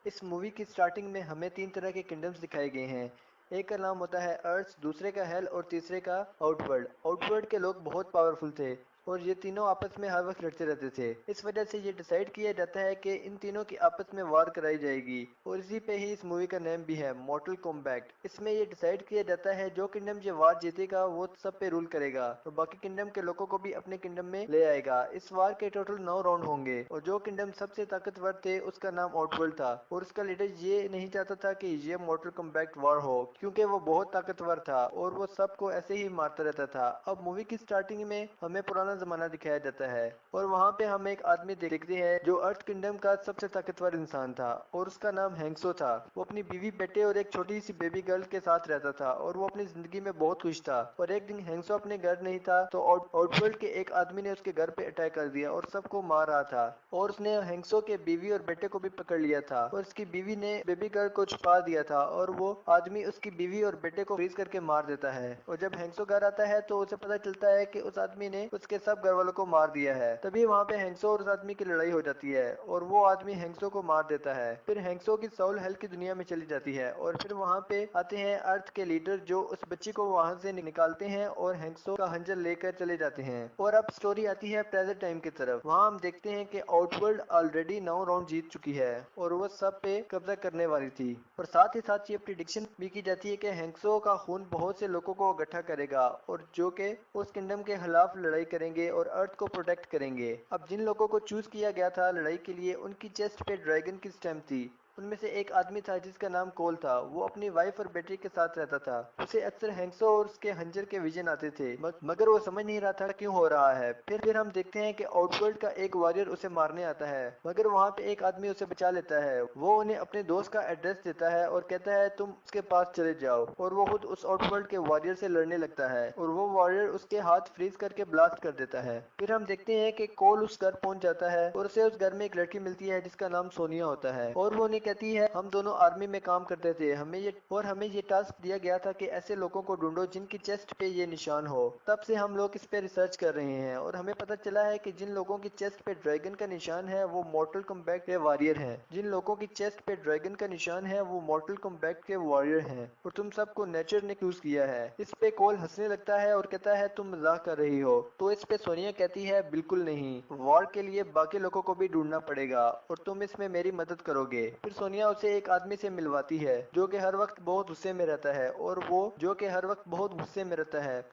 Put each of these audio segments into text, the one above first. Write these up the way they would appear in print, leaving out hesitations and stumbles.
इस मूवी की स्टार्टिंग में हमें 3 तरह के किंगडम्स दिखाए गए हैं। एक का नाम होता है अर्थ, दूसरे का हेल और तीसरे का आउटवर्ल्ड। आउटवर्ल्ड के लोग बहुत पावरफुल थे और ये तीनों आपस में हर वक्त लड़ते रहते थे। इस वजह से ये डिसाइड किया जाता है कि इन तीनों की आपस में वार कराई जाएगी और इसी पे ही इस मूवी का नेम भी है मॉर्टल कॉम्बैट। इसमें ये डिसाइड किया जाता है जो किंगडम ये वार जीतेगा वो सब पे रूल करेगा और बाकी किंगडम के लोगों को भी अपने किंगडम में ले आएगा। इस वार के टोटल 9 राउंड होंगे और जो किंगडम सबसे ताकतवर थे उसका नाम आउटवर्ल्ड था और उसका लीडर ये नहीं चाहता था कि ये मॉर्टल कॉम्बैट वार हो क्योंकि वो बहुत ताकतवर था और वो सबको ऐसे ही मारता रहता था। अब मूवी की स्टार्टिंग में हमें पुराना जमाना दिखाया जाता है और वहाँ पे हम एक आदमी देखते हैं जो अर्थ किंगडम का सबसे ताकतवर इंसान था और उसका नाम हैंक्सो था। वो अपनी बीवी, बेटे और एक छोटी सी बेबी गर्ल के साथ रहता था और वो अपनी जिंदगी में बहुत खुश था। और एक दिन हैंक्सो अपने घर नहीं था तो आउटवर्ल्ड के एक आदमी ने उसके घर पे अटैक कर दिया और सबको मार रहा था और उसने हैंक्सो के बीवी और बेटे को भी पकड़ लिया था और उसकी बीवी ने बेबी गर्ल को छुपा दिया था और वो आदमी उसकी बीवी और बेटे को फ्रीज करके मार देता है। और जब हैंक्सो घर आता है तो उसे पता चलता है कि उस आदमी ने उसके सब घर वालों को मार दिया है। तभी वहाँ पे हैंक्सो और उस आदमी की लड़ाई हो जाती है और वो आदमी हैंक्सो को मार देता है। फिर हैंक्सो की सोल हेल की दुनिया में चली जाती है और फिर वहाँ पे आते हैं अर्थ के लीडर जो उस बच्ची को वहाँ से निकालते हैं और हैंक्सो का हंजर लेकर चले जाते हैं। और अब स्टोरी आती है प्रेजेंट टाइम की तरफ। वहाँ हम देखते हैं कि आउटवर्ल्ड ऑलरेडी 9 राउंड जीत चुकी है और वो सब पे कब्जा करने वाली थी और साथ ही साथ ये प्रिडिक्शन भी की जाती है कि हैंक्सो का खून बहुत से लोगों को इकट्ठा करेगा और जो कि उस किंगडम के खिलाफ लड़ाई करेंगे और अर्थ को प्रोटेक्ट करेंगे। अब जिन लोगों को चूज किया गया था लड़ाई के लिए उनकी चेस्ट पे ड्रैगन की स्टैम्प थी। उनमें से एक आदमी था जिसका नाम कोल था। वो अपनी वाइफ और बेटी के साथ रहता था। उसे अक्सर हैंक्सो और उसके हंजर के विजन आते थे मगर वो समझ नहीं रहा था क्यों हो रहा है। फिर हम देखते हैं कि आउटवर्ल्ड का एक वॉरियर उसे मारने आता है मगर वहाँ पे एक आदमी उसे बचा लेता है। वो उन्हें अपने दोस्त का एड्रेस देता है और कहता है तुम उसके पास चले जाओ और वो खुद उस आउटवर्ल्ड के वॉरियर से लड़ने लगता है और वो वॉरियर उसके हाथ फ्रीज करके ब्लास्ट कर देता है। फिर हम देखते हैं कि कोल उस घर पहुंच जाता है और उसे उस घर में एक लड़की मिलती है जिसका नाम सोनिया होता है और वो उन्हें कहती है हम दोनों आर्मी में काम करते थे, हमें ये टास्क दिया गया था कि ऐसे लोगों को ढूंढो जिनकी चेस्ट पे ये निशान हो। तब से हम लोग इस पे रिसर्च कर रहे हैं और हमें पता चला है कि जिन लोगों की चेस्ट पे ड्रैगन का निशान है वो मॉर्टल कॉम्बैट के वॉरियर हैं। जिन लोगों की चेस्ट पे ड्रैगन का निशान है वो मॉर्टल कॉम्बैट के वॉरियर हैं और तुम सबको नेचर ने चूज किया है। इस पे कोल हंसने लगता है और कहता है तुम मजाक कर रही हो। तो इस पे सोनिया कहती है बिल्कुल नहीं, वॉर के लिए बाकी लोगों को भी ढूंढना पड़ेगा और तुम इसमें मेरी मदद करोगे। फिर सोनिया उसे एक आदमी से मिलवाती है जो कि हर वक्त बहुत गुस्से में रहता है और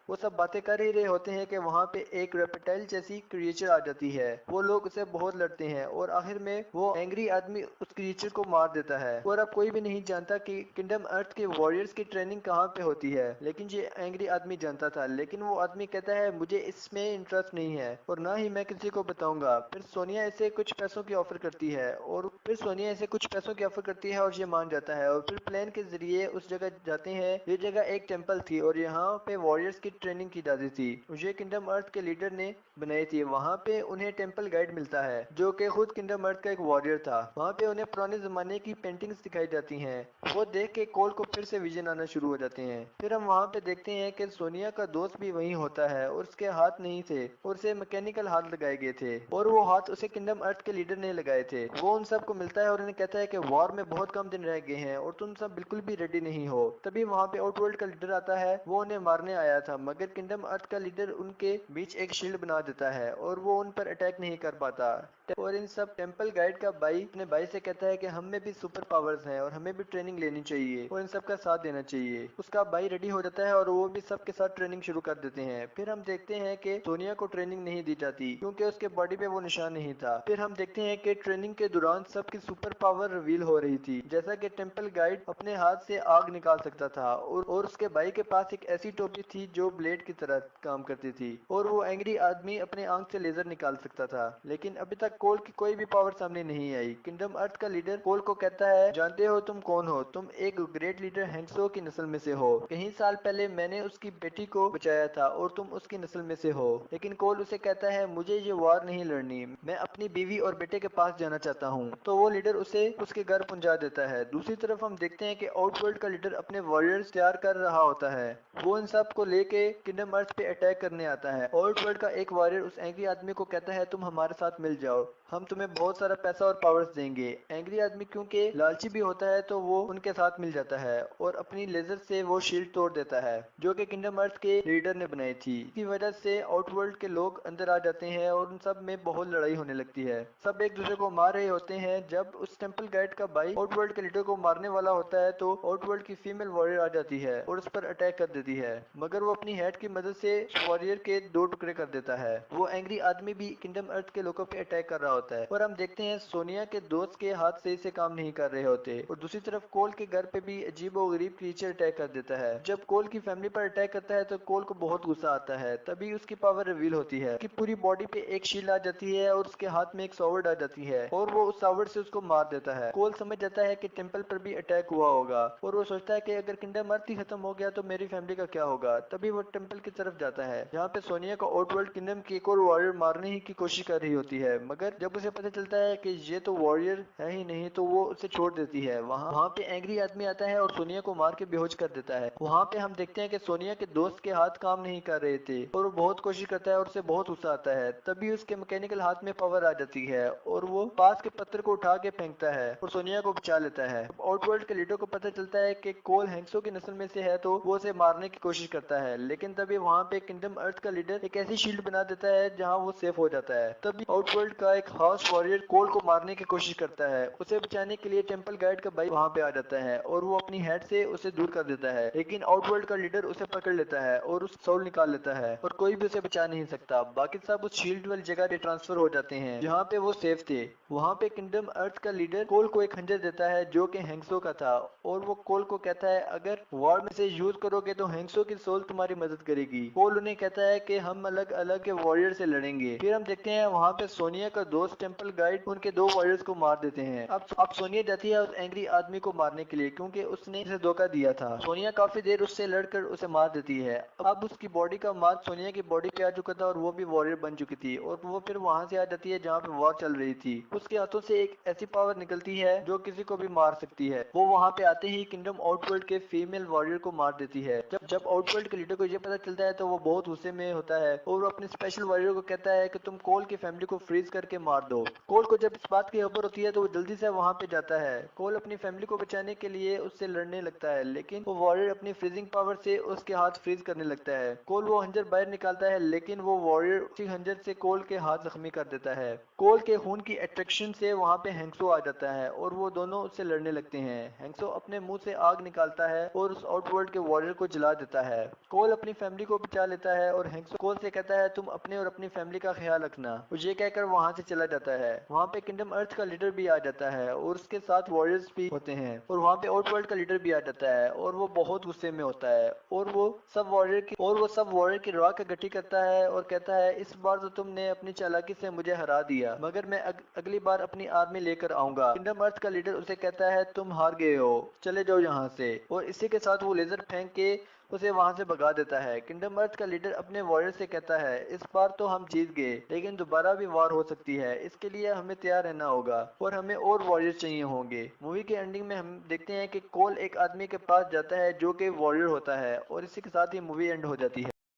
वो सब बातें कर ही रहे होते हैं कि वहाँ पे एक रेप्टाइल जैसी क्रिएचर आ जाती है। वो लोग उसे बहुत लड़ते हैं और आखिर में वो एंग्री आदमी उस क्रिएचर को मार देता है। और अब कोई भी नहीं जानता कि किंगडम अर्थ के वॉरियर्स की ट्रेनिंग कहाँ पे होती है, लेकिन ये एंग्री आदमी जानता था। लेकिन वो आदमी कहता है मुझे इसमें इंटरेस्ट नहीं है और ना ही मैं किसी को बताऊंगा। फिर सोनिया इसे कुछ पैसों की ऑफर करती है और ये मान जाता है और फिर प्लेन के जरिए उस जगह जाते हैं। ये जगह एक टेंपल थी और यहाँ पे वॉरियर्स की ट्रेनिंग की जाती थी। ये किंगडम अर्थ के लीडर ने बनाई थी। वहाँ पे उन्हें टेंपल गाइड मिलता है जो कि खुद किंगडम अर्थ का एक वॉरियर था। वहाँ पे उन्हें पुराने जमाने की पेंटिंग्स दिखाई जाती हैं। वो देख के कोल को फिर से विजन आना शुरू हो जाते हैं। फिर हम वहाँ पे देखते हैं कि सोनिया का दोस्त भी वहीं होता है और उसके हाथ नहीं थे और उसे मैकेनिकल हाथ लगाए गए थे और वो हाथ उसे किंगडम अर्थ के लीडर ने लगाए थे। वो उन सबको मिलता है और उन्हें कहता है कि वॉर में बहुत कम दिन रह गए हैं और तुम सब बिल्कुल भी रेडी नहीं हो। तभी वहाँ पे आउटवर्ल्ड का लीडर आता है। वो उन्हें मारने आया था मगर किंगडम अर्थ का लीडर उनके बीच एक शील्ड बना देता है और वो उन पर अटैक नहीं कर पाता। और इन सब टेंपल गाइड का भाई अपने भाई से कहता है कि हम में भी सुपर पावर्स हैं और हमें भी ट्रेनिंग लेनी चाहिए और इन सब का साथ देना चाहिए। उसका भाई रेडी हो जाता है और वो भी सबके साथ ट्रेनिंग शुरू कर देते हैं। फिर हम देखते हैं कि सोनिया को ट्रेनिंग नहीं दी जाती क्योंकि उसके बॉडी पे वो निशान नहीं था। फिर हम देखते हैं कि ट्रेनिंग के दौरान सबकी सुपर पावर रिवील हो रही थी, जैसा कि टेंपल गाइड अपने हाथ से आग निकाल सकता था और उसके भाई के पास एक ऐसी टोपी थी जो ब्लेड की तरह काम करती थी और वो एंग्री आदमी अपने आंख से लेजर निकाल सकता था। लेकिन अभी तक कोल की कोई भी पावर सामने नहीं आई। किंगडम अर्थ का लीडर कोल को कहता है जानते हो तुम कौन हो, तुम एक ग्रेट लीडर हैंक्सो की नस्ल में से हो। कई साल पहले मैंने उसकी बेटी को बचाया था और तुम उसकी नस्ल में से हो। लेकिन कोल उसे कहता है मुझे ये वार नहीं लड़नी, मैं अपनी बीवी और बेटे के पास जाना चाहता हूँ। तो वो लीडर उसे उसके घर पहुंचा देता है। दूसरी तरफ हम देखते हैं कि आउटवर्ल्ड का लीडर अपने वॉरियर्स तैयार कर रहा होता है। वो इन सब को लेके किंगडम अर्थ पे अटैक करने आता है। आउटवर्ल्ड का एक वॉरियर उस एंग्री आदमी को कहता है तुम हमारे साथ मिल जाओ। हम तुम्हें बहुत सारा पैसा और पावर्स देंगे। एंग्री आदमी क्योंकि लालची भी होता है तो वो उनके साथ मिल जाता है और अपनी लेजर से वो शील्ड तोड़ देता है जो कि किंगडम अर्थ के लीडर ने बनाई थी। इसी वजह से आउटवर्ल्ड के लोग अंदर आ जाते हैं और उन सब में बहुत लड़ाई होने लगती है। सब एक दूसरे को मार रहे होते हैं। जब उस टेंपल गाइड का भाई आउटवर्ल्ड के लीडर को मारने वाला होता है तो आउटवर्ल्ड की फीमेल वॉरियर आ जाती है और उस पर अटैक कर देती है, मगर वो अपनी हेड की मदद से वॉरियर के 2 टुकड़े कर देता है। वो एंग्री आदमी भी किंगडम अर्थ के लोगों पे अटैक कर रहा होता है और हम देखते हैं सोनिया के दोस्त के हाथ सही से काम नहीं कर रहे होते और दूसरी तरफ कोल के घर पे भी अजीबोगरीब क्रीचर अटैक कर देता है। जब कोल की फैमिली पर अटैक करता है तो कोल को बहुत गुस्सा आता है। तभी उसकी पावर रिवील होती है कि पूरी बॉडी पे एक शील्ड आ जाती है और उसके हाथ में एक सॉवर्ड आ जाती है और वो उस सॉवर्ड से उसको मार देता है। कोल समझ जाता है कि टेंपल पर भी अटैक हुआ होगा और वो सोचता है कि अगर किंगडम अर्थ ही खत्म हो गया तो मेरी फैमिली का क्या होगा। तभी वो टेंपल की तरफ जाता है जहाँ पे सोनिया को आउटवर्ल्ड किंगडम की एक और वॉरियर मारने ही की कोशिश कर रही होती है, मगर जब उसे पता चलता है कि ये तो वॉरियर है ही नहीं तो वो उसे छोड़ देती है। वहाँ वहाँ पे एंग्री आदमी आता है और सोनिया को मार के बेहोश कर देता है। वहाँ पे हम देखते हैं कि सोनिया के दोस्त के हाथ काम नहीं कर रहे थे और वो बहुत कोशिश करता है और उसे बहुत गुस्सा आता है। तभी उसके मैकेनिकल हाथ में पावर आ जाती है और वो पास के पत्थर को उठा के फेंकता है और सोनिया को बचा लेता है। आउटवर्ल्ड के लीडर को पता चलता है कि कोल हैंक्सो की नस्ल में से है तो वो उसे मारने की कोशिश करता है, लेकिन तभी वहाँ पे किंगडम अर्थ का लीडर एक ऐसी शील्ड बना देता है जहाँ वो सेफ हो जाता है। तभी आउटवर्ल्ड का एक हाउस वॉरियर कोल को मारने की कोशिश करता है। उसे बचाने के लिए टेंपल गाइड का भाई वहाँ पे आ जाता है और वो अपनी हेड से उसे दूर कर देता है, लेकिन आउटवर्ल्ड का लीडर उसे पकड़ लेता है और उस सोल निकाल लेता है और कोई भी उसे बचा नहीं सकता। बाकी सब उस शील्ड वाली जगह पे ट्रांसफर हो जाते हैं जहाँ पे वो सेफ थे। वहाँ पे किंगडम अर्थ का लीडर कोल को एक खंजर देता है जो कि हैंक्सो का था और वो कोल को कहता है अगर वॉर में से यूज करोगे तो हैंक्सो की सोल तुम्हारी मदद करेगी। कोल उन्हें कहता है कि हम अलग अलग के वॉरियर से लड़ेंगे। फिर हम देखते हैं वहाँ पे सोनिया का दोस्त टेंपल गाइड उनके 2 वॉरियर्स को मार देते हैं। अब सोनिया जाती है उस एंग्री आदमी को मारने के लिए क्योंकि उसने उसे धोखा दिया था। सोनिया काफी देर उससे लड़कर उसे मार देती है। अब उसकी बॉडी का मार्क सोनिया की बॉडी पे आ चुका था और वो भी वॉरियर बन चुकी थी और वो फिर वहां से आ जाती है जहाँ पे वॉर चल रही थी। उसके हाथों से एक ऐसी पावर निकलती है जो किसी को भी मार सकती है। वो वहां पे आते ही किंगडम आउटवर्ल्ड के फीमेल वॉरियर को मार देती है। जब जब आउटवर्ल्ड के लीडर को ये पता चलता है तो वो बहुत गुस्से में होता है और वो अपने स्पेशल वॉरियर को कहता है कि तुम कोल की फैमिली को फ्रीज करके मार दो। कोल को जब इस बात की खबर होती है तो वो जल्दी से वहां पे जाता है। कोल अपनी फैमिली को बचाने के लिए उससे लड़ने लगता है, लेकिन वो वॉरियर अपनी फ्रीजिंग पावर से उसके हाथ फ्रीज करने लगता है। कोल वो हंजर बाहर निकालता है, लेकिन वो वॉरियर उसी हंजर से कोल के हाथ जख्मी कर देता है। कोल के खून की अट्रैक्शन से वहां पे हैंक्सो आ जाता है और वो दोनों उससे लड़ने लगते हैं। हैंक्सो अपने मुंह से आग निकालता है और उस आउटवर्ल्ड के वॉरियर को जला देता है। कोल अपनी फैमिली को बचा लेता है और हैंक्सो कोल से कहता है तुम अपने और अपनी फैमिली का ख्याल रखना, और ये कहकर वहां से चला जाता है। वहां पे किंगडम अर्थ का लीडर भी आ जाता है और उसके साथ वॉरियर्स भी होते हैं और वहां पे आउटवर्ल्ड का लीडर भी आ जाता है और वो बहुत गुस्से में होता है और वो सब वॉरियर की राह का गठी करता है और कहता है इस बार तो तुमने अपनी चालाकी से मुझे हरा दिया, मगर मैं अगली बार अपनी आर्मी लेकर आऊंगा। किंगडम अर्थ का लीडर उसे कहता है तुम हार गए हो, चले जाओ यहाँ से, और इसी के साथ वो लेजर फेंक के उसे वहां से भगा देता है। किंगडम अर्थ का लीडर अपने वॉरियर से कहता है इस बार तो हम जीत गए, लेकिन दोबारा भी वॉर हो सकती है, इसके लिए हमें तैयार रहना होगा और हमें और वॉरियर चाहिए होंगे। मूवी के एंडिंग में हम देखते हैं कि कोल एक आदमी के पास जाता है जो कि वॉरियर होता है और इसी के साथ ही मूवी एंड हो जाती है।